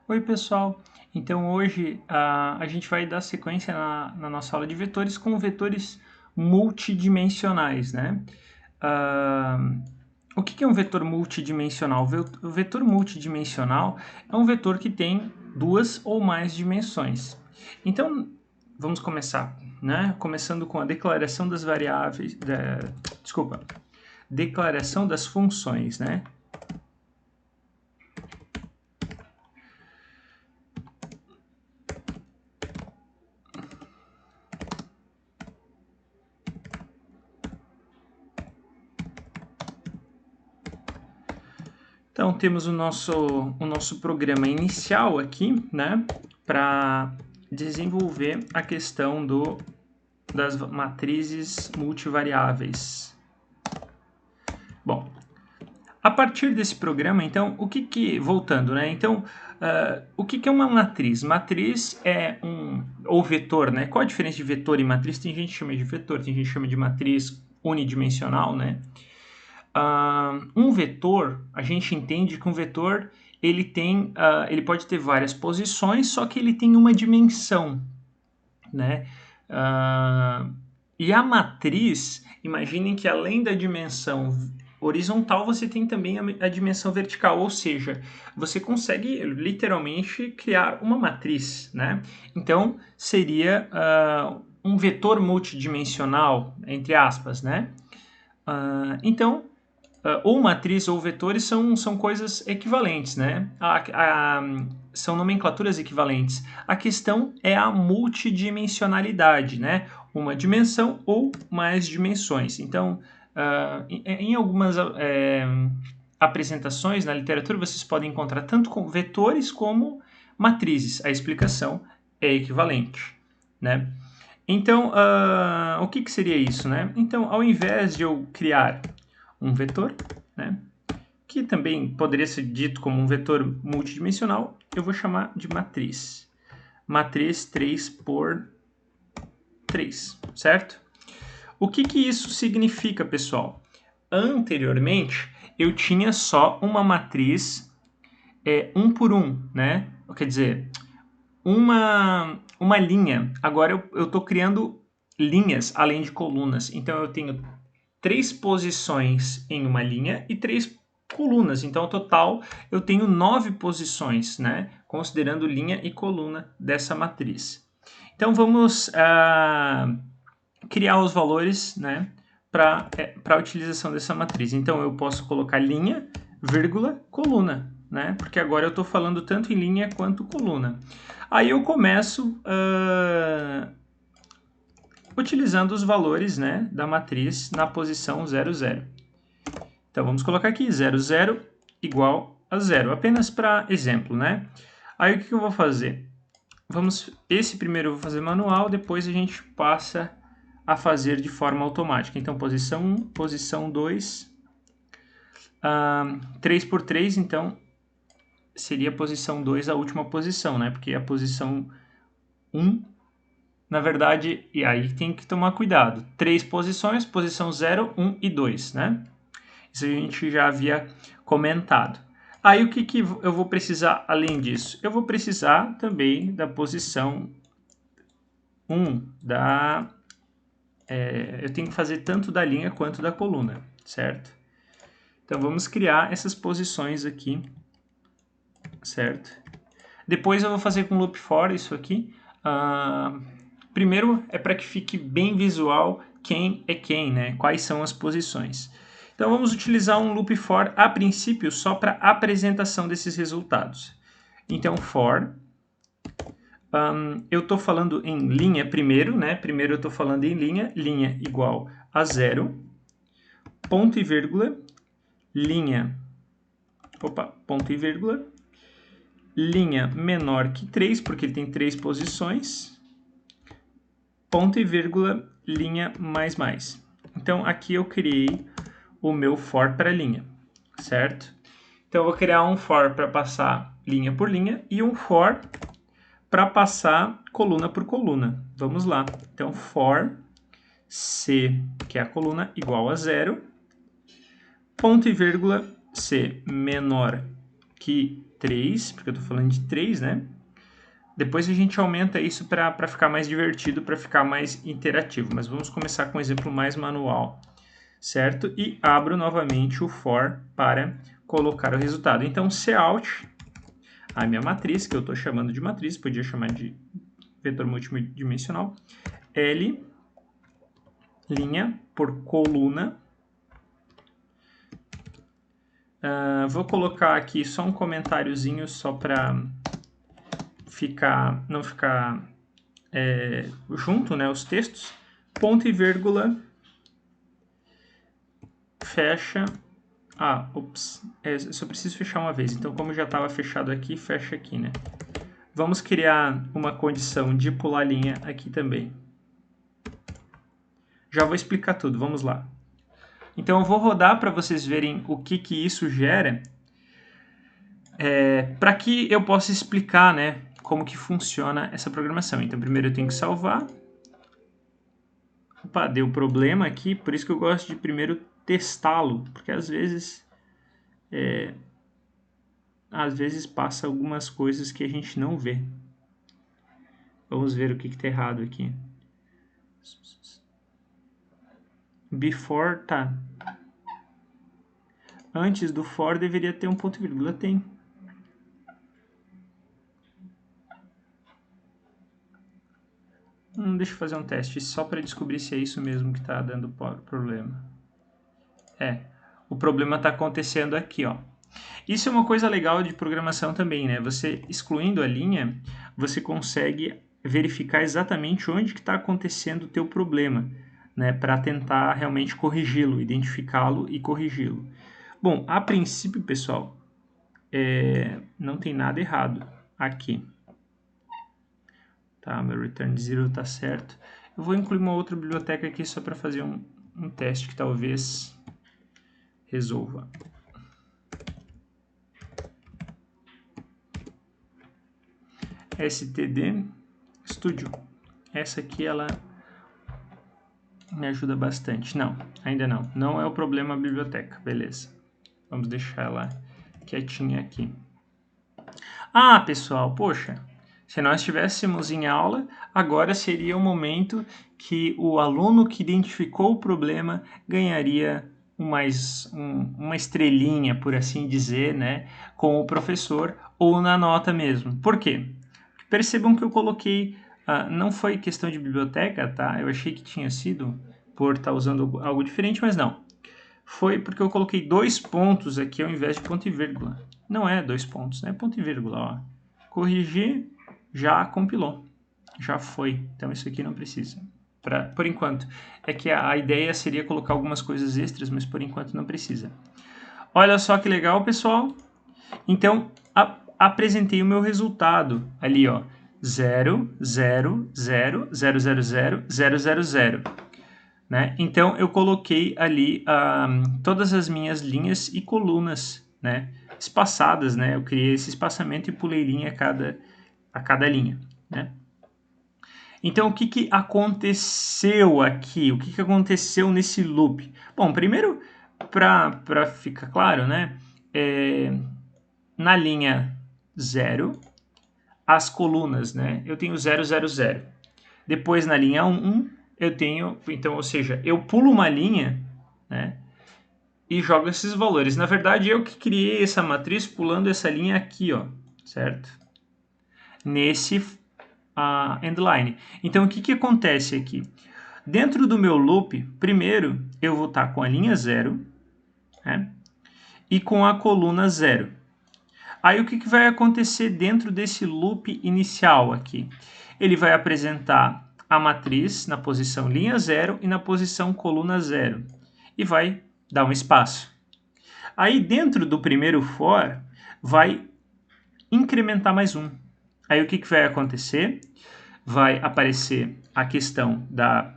Oi, pessoal! Então, hoje a gente vai dar sequência na nossa aula de vetores com vetores multidimensionais, né? Ah, o que é um vetor multidimensional? O vetor multidimensional é um vetor que tem duas ou mais dimensões. Então, vamos começar, né? Começando com a declaração das variáveis, declaração das funções, né? Então, temos o nosso programa inicial aqui, né, para desenvolver a questão das matrizes multivariáveis. Bom, a partir desse programa, então, voltando, né, então, o que é uma matriz? Matriz é ou vetor, né, qual a diferença de vetor e matriz? Tem gente que chama de vetor, tem gente que chama de matriz unidimensional, né. Um vetor, a gente entende que um vetor ele pode ter várias posições, só que ele tem uma dimensão, né? E a matriz, imaginem que além da dimensão horizontal, você tem também a dimensão vertical, ou seja, você consegue literalmente criar uma matriz, né? Então, seria um vetor multidimensional, entre aspas, né? Então, ou matriz ou vetores são coisas equivalentes, né? São nomenclaturas equivalentes. A questão é a multidimensionalidade, né? Uma dimensão ou mais dimensões. Então, em algumas apresentações na literatura, vocês podem encontrar tanto com vetores como matrizes. A explicação é equivalente, né? Então, o que seria isso, né? Então, ao invés de eu criar um vetor, né, que também poderia ser dito como um vetor multidimensional, eu vou chamar de matriz. Matriz 3 por 3, certo? O que isso significa, pessoal? Anteriormente, eu tinha só uma matriz 1 por 1, né? Quer dizer, uma linha. Agora eu estou criando linhas além de colunas. Então, eu tenho 3 posições em uma linha e 3 colunas. Então, ao total, eu tenho 9 posições, né? Considerando linha e coluna dessa matriz. Então, vamos criar os valores, né? Para a utilização dessa matriz. Então, eu posso colocar linha, vírgula, coluna, né? Porque agora eu estou falando tanto em linha quanto coluna. Aí eu começo utilizando os valores, né, da matriz na posição 0, 0. Então, vamos colocar aqui 0, 0 igual a 0, apenas para exemplo, né? Aí, o que eu vou fazer? Esse primeiro eu vou fazer manual, depois a gente passa a fazer de forma automática. Então, posição 1, posição 2, 3 por 3, então, seria a posição 2 a última posição, né? Porque a posição 1, na verdade, e aí tem que tomar cuidado. 3 posições, posição 0, 1 e 2, né? Isso a gente já havia comentado. Aí o que eu vou precisar além disso? Eu vou precisar também da posição 1, eu tenho que fazer tanto da linha quanto da coluna, certo? Então vamos criar essas posições aqui, certo? Depois eu vou fazer com loop for isso aqui. Primeiro é para que fique bem visual quem é quem, né? Quais são as posições. Então vamos utilizar um loop for a princípio só para apresentação desses resultados. Então for, eu estou falando em linha primeiro, né? Primeiro eu estou falando em linha, linha igual a 0, ponto e vírgula, linha, ponto e vírgula, linha menor que 3, porque ele tem 3 posições, ponto e vírgula, linha mais mais. Então aqui eu criei o meu for para linha, certo? Então eu vou criar um for para passar linha por linha e um for para passar coluna por coluna. Vamos lá. Então for C, que é a coluna, igual a 0, ponto e vírgula, C menor aqui 3, porque eu estou falando de 3, né? Depois a gente aumenta isso para ficar mais divertido, para ficar mais interativo. Mas vamos começar com um exemplo mais manual, certo? E abro novamente o for para colocar o resultado. Então, Cout, a minha matriz, que eu estou chamando de matriz, podia chamar de vetor multidimensional, L, linha por coluna. Vou colocar aqui só um comentáriozinho só para não ficar junto, né, os textos. Ponto e vírgula, fecha. Eu só preciso fechar uma vez. Então, como já estava fechado aqui, fecha aqui, né? Vamos criar uma condição de pular linha aqui também. Já vou explicar tudo, vamos lá. Então, eu vou rodar para vocês verem o que isso gera, para que eu possa explicar, né, como que funciona essa programação. Então, primeiro eu tenho que salvar. Opa, deu problema aqui, por isso que eu gosto de primeiro testá-lo, porque às vezes passa algumas coisas que a gente não vê. Vamos ver o que está errado aqui. Before, tá. Antes do for deveria ter um ponto e vírgula, tem. Deixa eu fazer um teste só para descobrir se é isso mesmo que está dando problema. O problema está acontecendo aqui, ó. Isso é uma coisa legal de programação também, né? Você excluindo a linha, você consegue verificar exatamente onde que está acontecendo o teu problema, né? Para tentar realmente corrigi-lo, identificá-lo e corrigi-lo. Bom, a princípio, pessoal, não tem nada errado aqui. Tá, meu return zero está certo. Eu vou incluir uma outra biblioteca aqui só para fazer um teste que talvez resolva. std studio. Essa aqui ela me ajuda bastante. Não, ainda não. Não é o problema a biblioteca. Beleza. Vamos deixar ela quietinha aqui. Pessoal, poxa, se nós estivéssemos em aula, agora seria o momento que o aluno que identificou o problema ganharia uma estrelinha, por assim dizer, né, com o professor ou na nota mesmo. Por quê? Percebam que eu coloquei, não foi questão de biblioteca, tá? Eu achei que tinha sido por estar usando algo diferente, mas não. Foi porque eu coloquei 2 pontos aqui ao invés de ponto e vírgula. Não é 2 pontos, né? Ponto e vírgula, ó. Corrigir, já compilou. Já foi. Então isso aqui não precisa. Por enquanto. É que a ideia seria colocar algumas coisas extras, mas por enquanto não precisa. Olha só que legal, pessoal. Então, apresentei o meu resultado ali, ó, 0, 0, 0, 0, 0, 0, 0, 0, 0. Né? Então, eu coloquei ali todas as minhas linhas e colunas, né, espaçadas, né? Eu criei esse espaçamento e pulei linha a cada linha, né? Então, o que aconteceu aqui? O que aconteceu nesse loop? Bom, primeiro, para ficar claro, né, na linha 0, as colunas, né, eu tenho 0, 0, 0. Depois, na linha 1, eu tenho, então, ou seja, eu pulo uma linha, né, e jogo esses valores. Na verdade, eu que criei essa matriz pulando essa linha aqui, ó, certo? Nesse endline. Então, o que acontece aqui? Dentro do meu loop, primeiro, eu vou estar com a linha 0, né, e com a coluna 0. Aí, o que vai acontecer dentro desse loop inicial aqui? Ele vai apresentar a matriz na posição linha 0 e na posição coluna 0. E vai dar um espaço. Aí, dentro do primeiro for, vai incrementar mais um. Aí, o que vai acontecer? Vai aparecer a questão da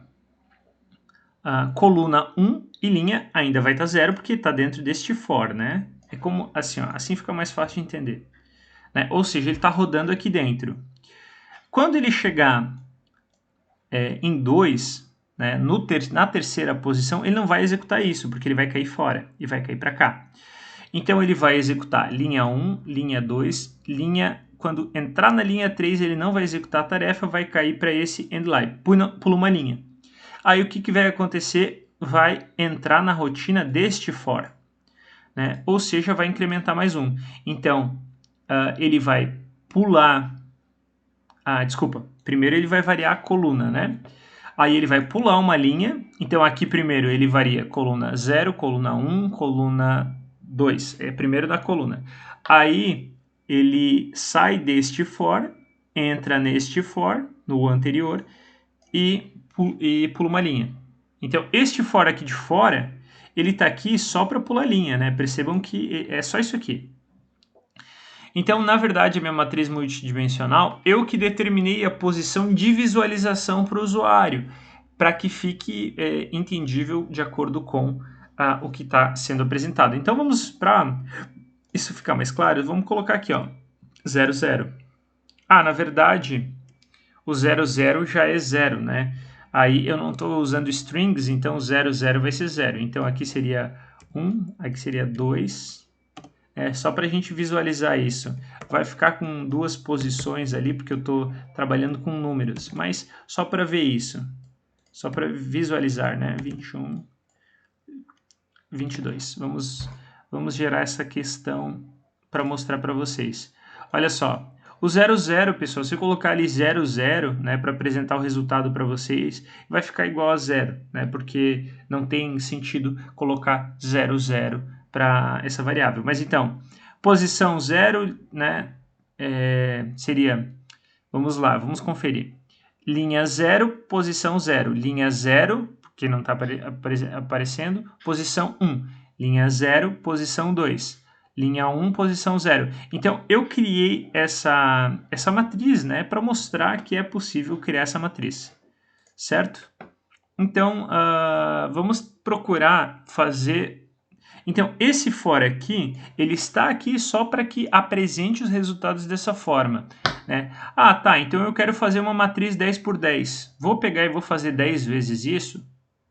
coluna 1 e linha ainda vai estar 0, porque está dentro deste for, né? É como assim, ó, assim fica mais fácil de entender. Né? Ou seja, ele está rodando aqui dentro. Quando ele chegar em 2, né, na terceira posição, ele não vai executar isso, porque ele vai cair fora e vai cair para cá. Então, ele vai executar linha 1, linha 2, quando entrar na linha 3, ele não vai executar a tarefa, vai cair para esse endline, pula uma linha. Aí, o que vai acontecer? Vai entrar na rotina deste for, né? Ou seja, vai incrementar mais um. Então, ele vai pular... desculpa. Primeiro ele vai variar a coluna, né? Aí ele vai pular uma linha. Então, aqui primeiro ele varia coluna 0, coluna 1, coluna 2. É primeiro da coluna. Aí ele sai deste for, entra neste for, no anterior, e pula uma linha. Então, este for aqui de fora, ele está aqui só para pular linha, né? Percebam que é só isso aqui. Então, na verdade, a minha matriz multidimensional, eu que determinei a posição de visualização para o usuário, para que fique entendível de acordo com o que está sendo apresentado. Então, vamos para isso ficar mais claro, vamos colocar aqui, ó, 0, 0. Na verdade, o 0, 0 já é 0, né? Aí eu não estou usando strings, então 0, 0 vai ser 0. Então, aqui seria 1, aqui seria 2... só para a gente visualizar isso. Vai ficar com duas posições ali, porque eu estou trabalhando com números, mas só para ver isso. Só para visualizar, né? 21, 22. Vamos gerar essa questão para mostrar para vocês. Olha só, o 0, 0, pessoal, se eu colocar ali 0, 0, né, para apresentar o resultado para vocês, vai ficar igual a 0, né, porque não tem sentido colocar 0, 0 para essa variável. Mas então, posição 0, né, seria, vamos lá, vamos conferir. Linha 0, posição 0. Linha 0, que não está aparecendo, posição 1. Linha 0, posição 2. Linha 1, posição 0. Então, eu criei essa matriz, né, para mostrar que é possível criar essa matriz, certo? Então, vamos procurar fazer... Então, esse for aqui, ele está aqui só para que apresente os resultados dessa forma, né? Tá, então eu quero fazer uma matriz 10 por 10. Vou pegar e vou fazer 10 vezes isso?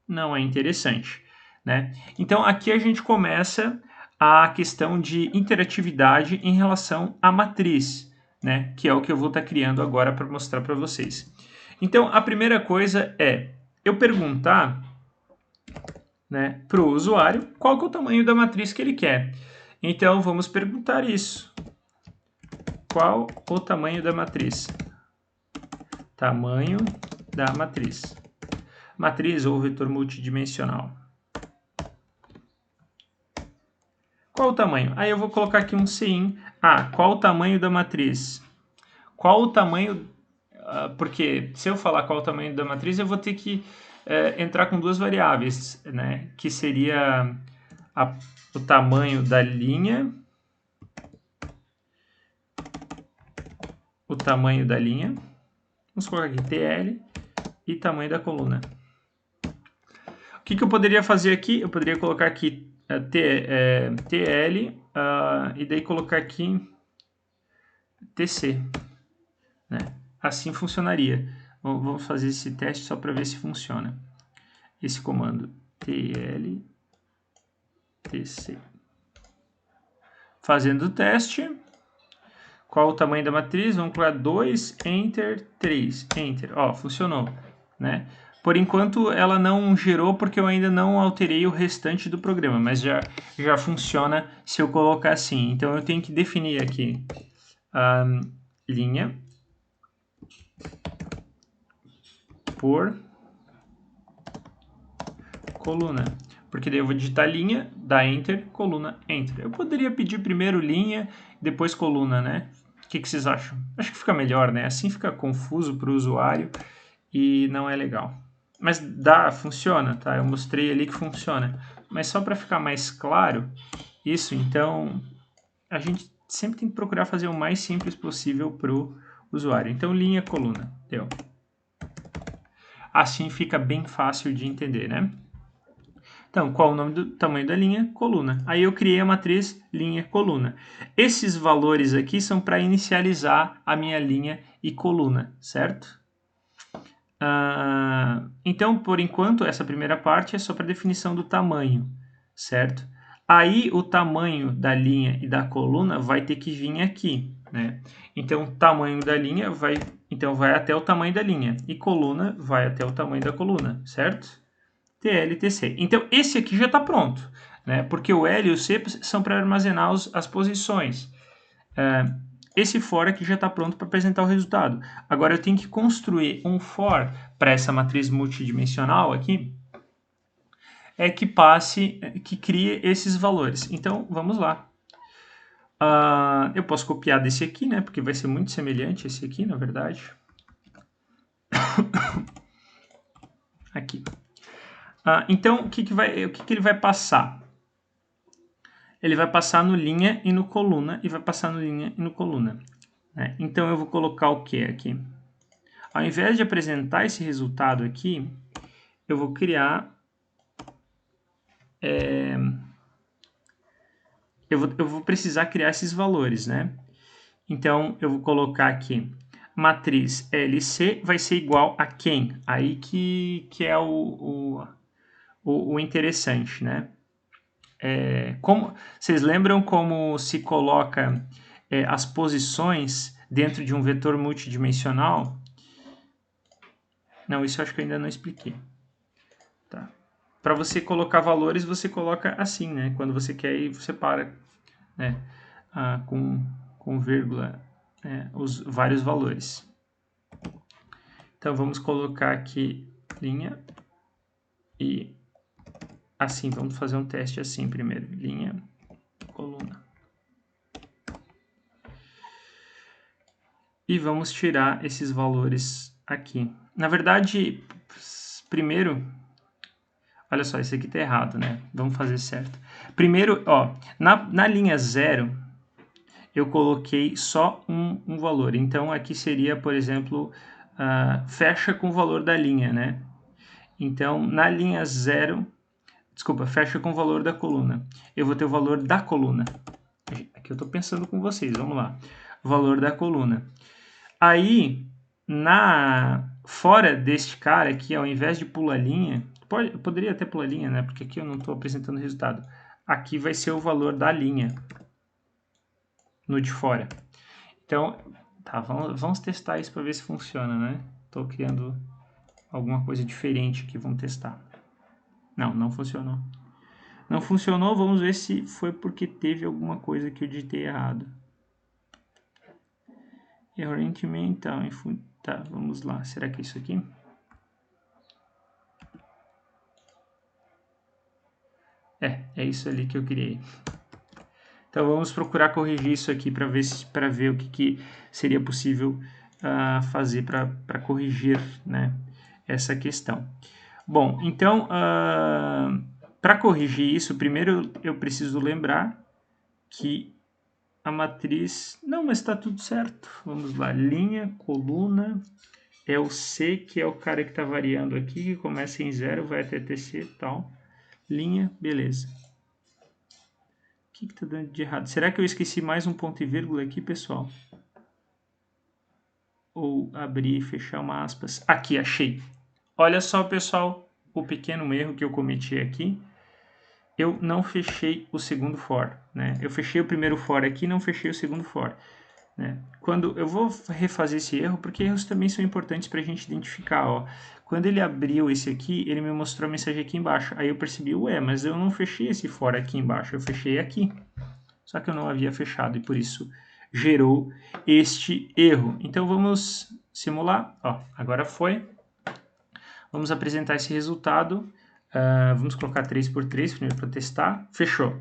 Não é interessante, né? Então, aqui a gente começa a questão de interatividade em relação à matriz, né? Que é o que eu vou estar criando agora para mostrar para vocês. Então, a primeira coisa é eu perguntar, né, para o usuário qual que é o tamanho da matriz que ele quer. Então, vamos perguntar isso. Qual o tamanho da matriz? Tamanho da matriz. Matriz ou vetor multidimensional. Qual o tamanho? Aí eu vou colocar aqui um cin. Qual o tamanho da matriz? Qual o tamanho... porque se eu falar qual o tamanho da matriz, eu vou ter que entrar com duas variáveis, né? Que seria o tamanho da linha, o tamanho da linha, vamos colocar aqui TL, e tamanho da coluna. O que eu poderia fazer aqui? Eu poderia colocar aqui TL e daí colocar aqui TC, né? Assim funcionaria. Vamos fazer esse teste só para ver se funciona. Esse comando TL TC. Fazendo o teste. Qual o tamanho da matriz? Vamos colocar 2, Enter, 3, Enter. Funcionou, né? Por enquanto ela não gerou porque eu ainda não alterei o restante do programa, mas já funciona se eu colocar assim. Então eu tenho que definir aqui linha por coluna. Porque daí eu vou digitar linha, dar Enter, coluna, Enter. Eu poderia pedir primeiro linha, depois coluna, né? O que vocês acham? Acho que fica melhor, né? Assim fica confuso para o usuário e não é legal. Mas funciona, tá? Eu mostrei ali que funciona. Mas só para ficar mais claro, isso, então, a gente sempre tem que procurar fazer o mais simples possível para o usuário. Então, linha, coluna, deu. Assim fica bem fácil de entender, né? Então, qual o nome do tamanho da linha? Coluna. Aí eu criei a matriz linha, coluna. Esses valores aqui são para inicializar a minha linha e coluna, certo? Então, por enquanto, essa primeira parte é só para definição do tamanho, certo? Aí o tamanho da linha e da coluna vai ter que vir aqui, né? Então, o tamanho da linha vai até o tamanho da linha e coluna vai até o tamanho da coluna, certo? TL, TC. Então, esse aqui já está pronto, né? Porque o L e o C são para armazenar as posições. Esse for aqui já está pronto para apresentar o resultado. Agora, eu tenho que construir um for para essa matriz multidimensional aqui, que crie esses valores. Então, vamos lá. Eu posso copiar desse aqui, né? Porque vai ser muito semelhante a esse aqui, na verdade. Aqui. Então, o que ele vai passar? Ele vai passar no linha e no coluna, e vai passar no linha e no coluna. Né? Então, eu vou colocar o que aqui? Ao invés de apresentar esse resultado aqui, eu vou criar... Eu vou precisar criar esses valores, né? Então, eu vou colocar aqui, matriz LC vai ser igual a quem? Aí que é o interessante, né? Vocês lembram como se coloca as posições dentro de um vetor multidimensional? Não, isso eu acho que eu ainda não expliquei. Tá. Para você colocar valores, você coloca assim, né? Quando você quer ir, você para, né? Com vírgula, os vários valores. Então, vamos colocar aqui linha e assim, vamos fazer um teste assim primeiro. Linha, coluna. E vamos tirar esses valores aqui. Na verdade, primeiro... Olha só, isso aqui tá errado, né? Vamos fazer certo. Primeiro, ó, na linha 0, eu coloquei só um valor. Então, aqui seria, por exemplo, fecha com o valor da linha, né? Então, na linha 0... Desculpa, fecha com o valor da coluna. Eu vou ter o valor da coluna. Aqui eu estou pensando com vocês, vamos lá. O valor da coluna. Aí, fora deste cara aqui, ao invés de pular linha, poderia até pular linha, né? Porque aqui eu não estou apresentando o resultado. Aqui vai ser o valor da linha no de fora. Então, tá, vamos testar isso para ver se funciona, né? Estou criando alguma coisa diferente aqui, vamos testar. Não funcionou. Não funcionou, vamos ver se foi porque teve alguma coisa que eu digitei errado. Erro mental, tá, vamos lá, será que é isso aqui? É isso ali que eu criei. Então vamos procurar corrigir isso aqui para ver o que seria possível fazer para corrigir, né, essa questão. Bom, então para corrigir isso, primeiro eu preciso lembrar que a matriz... Não, mas está tudo certo. Vamos lá, linha, coluna, é o C, que é o cara que está variando aqui, que começa em 0, vai até TC e tal. Linha, beleza. O que está dando de errado? Será que eu esqueci mais um ponto e vírgula aqui, pessoal? Ou abrir e fechar uma aspas? Aqui, achei. Olha só, pessoal, o pequeno erro que eu cometi aqui. Eu não fechei o segundo for, né? Eu fechei o primeiro for aqui, não fechei o segundo for, né? Quando eu vou refazer esse erro, porque erros também são importantes para a gente identificar, ó. Quando ele abriu esse aqui, ele me mostrou a mensagem aqui embaixo. Aí eu percebi, ué, mas eu não fechei esse for aqui embaixo, eu fechei aqui. Só que eu não havia fechado e por isso gerou este erro. Então vamos simular, ó, agora foi. Vamos apresentar esse resultado. Vamos colocar 3 por 3 primeiro para testar. Fechou.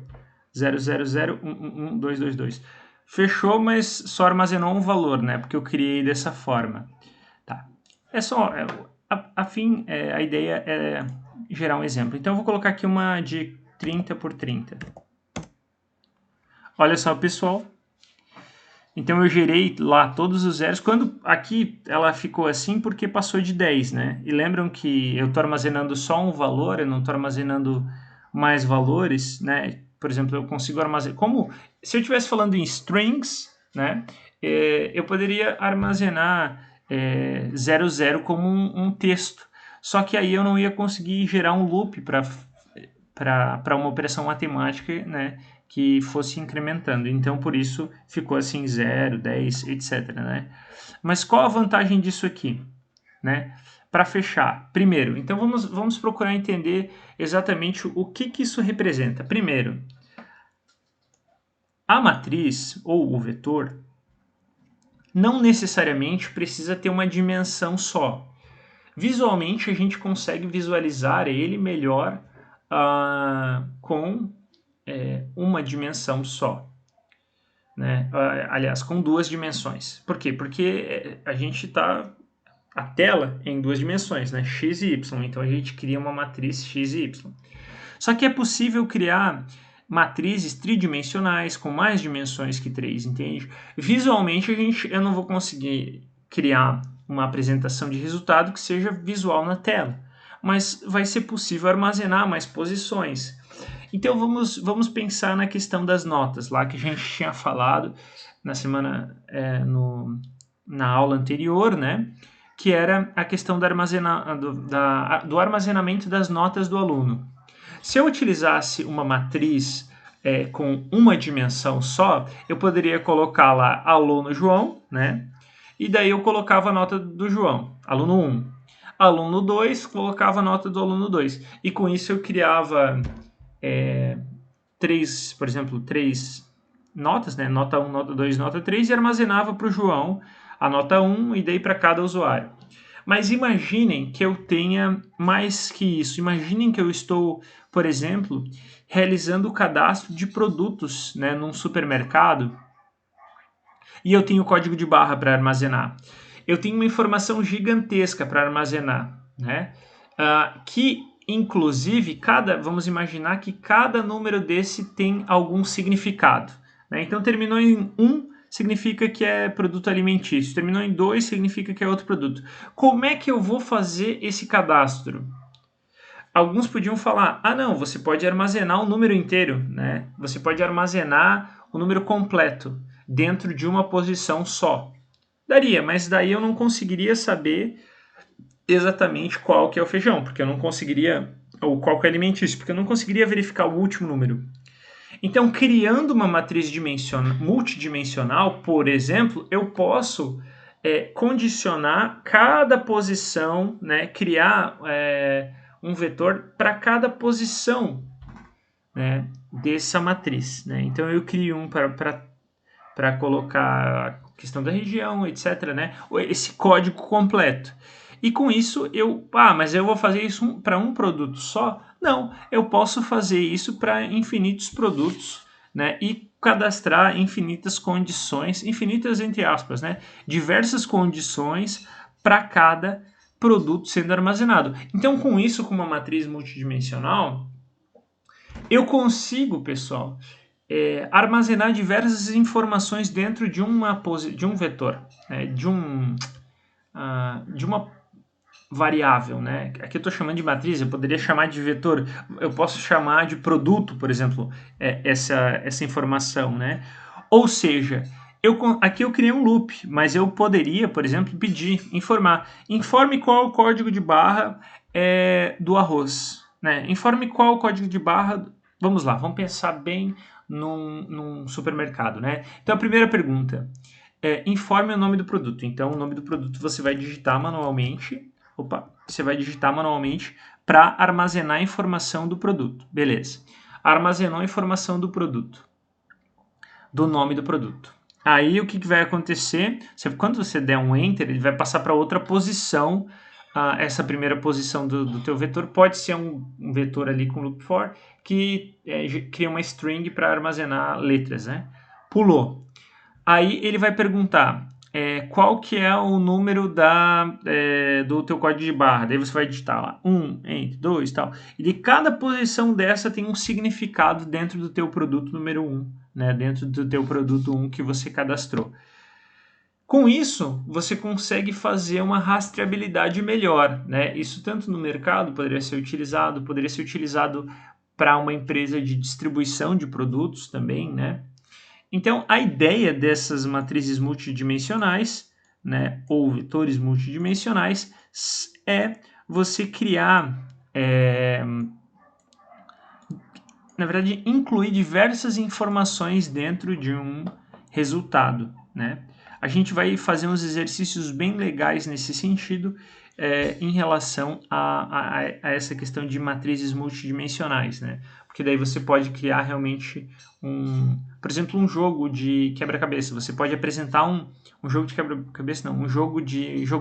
0, 0, 0, 1, 1, 1, 2, 2, 2. Fechou, mas só armazenou um valor, né? Porque eu criei dessa forma. Tá. É só... a ideia é gerar um exemplo. Então, eu vou colocar aqui uma de 30 por 30. Olha só, pessoal. Então, eu gerei lá todos os zeros. Quando aqui ela ficou assim porque passou de 10, né? E lembram que eu estou armazenando só um valor, eu não estou armazenando mais valores, né? Por exemplo, eu consigo armazenar... Como se eu estivesse falando em strings, né? Eu poderia armazenar 00 como um texto. Só que aí eu não ia conseguir gerar um loop para uma operação matemática, né, que fosse incrementando. Então, por isso, ficou assim 0, 10, etc. Né? Mas qual a vantagem disso aqui? Né? Para fechar, primeiro, então vamos procurar entender exatamente o que isso representa. Primeiro, a matriz ou o vetor não necessariamente precisa ter uma dimensão só. Visualmente, a gente consegue visualizar ele melhor com uma dimensão só. Né? Aliás, com duas dimensões. Por quê? Porque a gente está a tela em duas dimensões, né? X e Y. Então a gente cria uma matriz X e Y. Só que é possível criar matrizes tridimensionais com mais dimensões que 3, entende? Visualmente eu não vou conseguir criar uma apresentação de resultado que seja visual na tela, mas vai ser possível armazenar mais posições. Então vamos pensar na questão das notas, lá que a gente tinha falado na semana, na aula anterior, né? Que era a questão do armazenamento das notas do aluno. Se eu utilizasse uma matriz com uma dimensão só, eu poderia colocar lá aluno João, né? E daí eu colocava a nota do João, aluno 1. Aluno 2, colocava a nota do aluno 2. E com isso eu criava por exemplo, três notas, né? Nota 1, nota 2, nota 3, e armazenava para o João a nota 1 e dei para cada usuário. Mas imaginem que eu tenha mais que isso. Imaginem que eu estou, por exemplo, realizando o cadastro de produtos, né, num supermercado e eu tenho código de barra para armazenar. Eu tenho uma informação gigantesca para armazenar, né? Que inclusive vamos imaginar que cada número desse tem algum significado. Né? Então terminou em 1, significa que é produto alimentício. Terminou em 2, significa que é outro produto. Como é que eu vou fazer esse cadastro? Alguns podiam falar, não, você pode armazenar o número inteiro, né? Você pode armazenar o número completo dentro de uma posição só. Daria, mas daí eu não conseguiria saber exatamente qual que é o feijão, porque eu não conseguiria, ou qual que é alimentício, porque eu não conseguiria verificar o último número. Então, criando uma matriz multidimensional, por exemplo, eu posso condicionar cada posição, né, criar um vetor para cada posição, né, dessa matriz. Né? Então, eu crio um para colocar a questão da região, etc., né? Esse código completo. E com isso mas eu vou fazer isso para um produto só? Não, eu posso fazer isso para infinitos produtos, né? E cadastrar infinitas condições, infinitas entre aspas, né? Diversas condições para cada produto sendo armazenado. Então, com isso, com uma matriz multidimensional, eu consigo, pessoal, armazenar diversas informações dentro de um vetor, né? de uma variável. Né? Aqui eu estou chamando de matriz, eu poderia chamar de vetor, eu posso chamar de produto, por exemplo, essa informação. Né? Ou seja, aqui eu criei um loop, mas eu poderia, por exemplo, informe qual o código de barra do arroz. Né? Informe qual o código de barra. Vamos lá, vamos pensar bem num supermercado, né? Então a primeira pergunta informe o nome do produto. Então o nome do produto você vai digitar manualmente. Para armazenar a informação do produto. Beleza. Armazenou a informação do produto, do nome do produto. Aí o que vai acontecer? Quando você der um Enter, ele vai passar para outra posição. Essa primeira posição do teu vetor pode ser um vetor ali com loop for que cria uma string para armazenar letras, né? Pulou. Aí ele vai perguntar qual que é o número do teu código de barra. Daí você vai digitar lá 1, Enter, 2 e tal. E de cada posição dessa tem um significado dentro do teu produto número 1, né? Dentro do teu produto 1 que você cadastrou. Com isso, você consegue fazer uma rastreabilidade melhor, né? Isso tanto no mercado poderia ser utilizado para uma empresa de distribuição de produtos também, né? Então, a ideia dessas matrizes multidimensionais, né, ou vetores multidimensionais, é você criar na verdade, incluir diversas informações dentro de um resultado, né? A gente vai fazer uns exercícios bem legais nesse sentido, em relação a essa questão de matrizes multidimensionais, né? Porque daí você pode criar realmente por exemplo, um jogo de quebra-cabeça. Você pode apresentar um jogo de quebra-cabeça, não, um jogo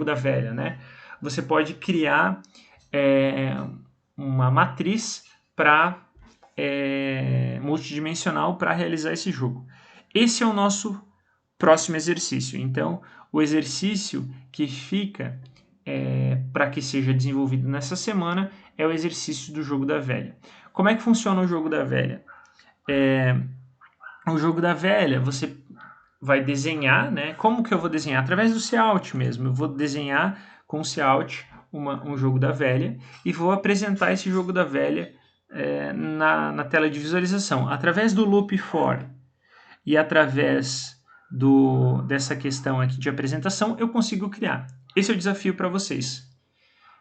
da velha, né? Você pode criar uma matriz multidimensional para realizar esse jogo. Esse é o nosso próximo exercício. Então, o exercício que fica para que seja desenvolvido nessa semana é o exercício do jogo da velha. Como é que funciona o jogo da velha? O jogo da velha, você vai desenhar, né? Como que eu vou desenhar? Através do Cout mesmo. Eu vou desenhar com o Cout um jogo da velha e vou apresentar esse jogo da velha na tela de visualização. Através do loop for e através dessa questão aqui de apresentação, eu consigo criar. Esse é o desafio para vocês.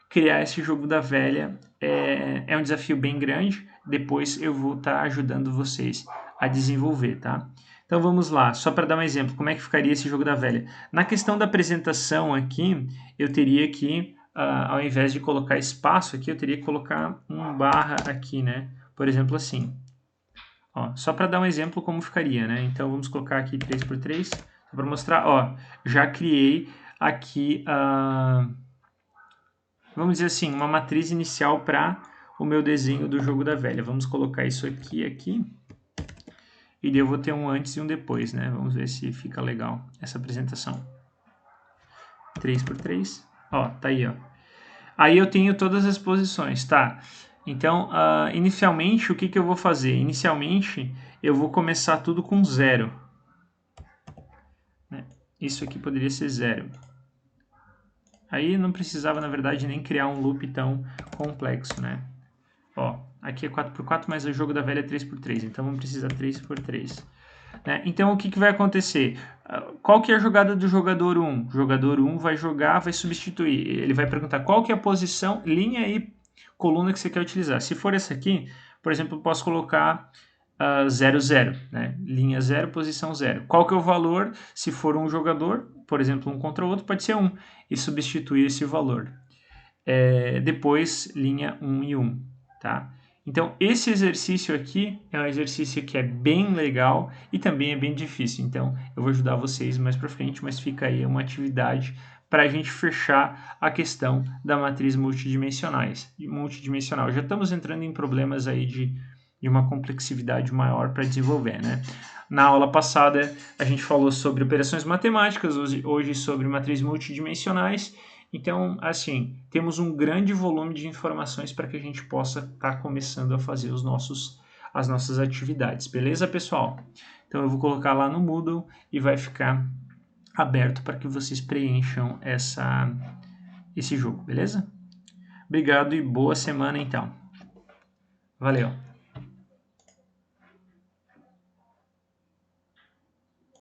Criar esse jogo da velha é um desafio bem grande. Depois eu vou estar ajudando vocês a desenvolver, tá? Então vamos lá, só para dar um exemplo, como é que ficaria esse jogo da velha? Na questão da apresentação aqui, eu teria que, ao invés de colocar espaço aqui, eu teria que colocar um barra aqui, né? Por exemplo, assim. Ó, só para dar um exemplo como ficaria, né? Então vamos colocar aqui 3x3 para mostrar, ó, já criei aqui vamos dizer assim, uma matriz inicial para o meu desenho do jogo da velha. Vamos colocar isso aqui. E daí eu vou ter um antes e um depois, né? Vamos ver se fica legal essa apresentação. 3x3. Ó, tá aí, ó. Aí eu tenho todas as posições, tá? Então, inicialmente, o que eu vou fazer? Inicialmente, eu vou começar tudo com 0. Né? Isso aqui poderia ser 0. Aí não precisava, na verdade, nem criar um loop tão complexo, né? Ó, aqui é 4x4, mas o jogo da velha é 3x3, então vamos precisar 3x3. Né? Então, o que vai acontecer? Qual que é a jogada do jogador 1? O jogador 1 vai jogar, vai substituir. Ele vai perguntar qual que é a posição, linha e coluna que você quer utilizar. Se for essa aqui, por exemplo, eu posso colocar 0, 0, né? Linha 0, posição 0. Qual que é o valor? Se for um jogador, por exemplo, um contra o outro, pode ser 1. E substituir esse valor. Depois, linha 1 e 1. Tá? Então, esse exercício aqui é um exercício que é bem legal e também é bem difícil. Então, eu vou ajudar vocês mais para frente, mas fica aí uma atividade para a gente fechar a questão da matriz multidimensional. Já estamos entrando em problemas aí de uma complexidade maior para desenvolver, né? Na aula passada, a gente falou sobre operações matemáticas, hoje sobre matrizes multidimensionais. Então, assim, temos um grande volume de informações para que a gente possa estar começando a fazer as nossas atividades. Beleza, pessoal? Então, eu vou colocar lá no Moodle e vai ficar aberto para que vocês preencham esse jogo, beleza? Obrigado e boa semana, então. Valeu!